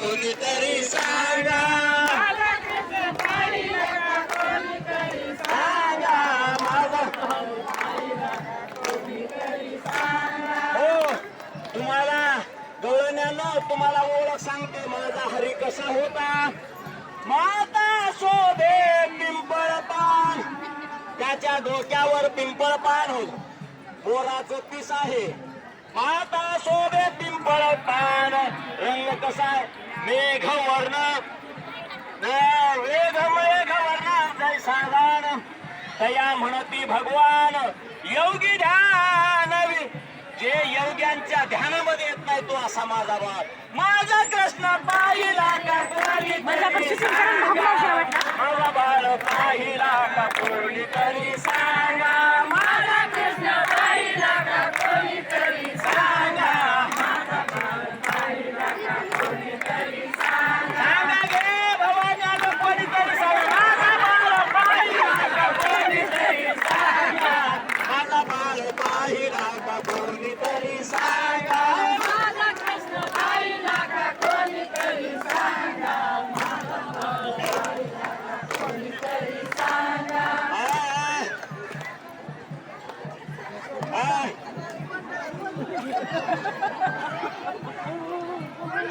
कोणीतरी सांगा, सांगा माझा. हो तुम्हाला गवळण्यानं तुम्हाला ओळख सांगते माझा हरी कसा होता. माता शोभे पिंपळ पान, त्याच्या डोक्यावर पिंपळ पान हो, बोराचं तीस आहे. माता शोभे पिंपळ पान, रंग कसा मेघवर्ण, मेघवर्ण जैसा गान, तया म्हणती भगवान योगी ध्यान. जे योग्यांच्या ध्यानामध्ये येत नाही तो असा माझा बाळ. माझा कृष्ण पाहिला का कोणी, माझा बाळ पाहिला का कोणी तरी.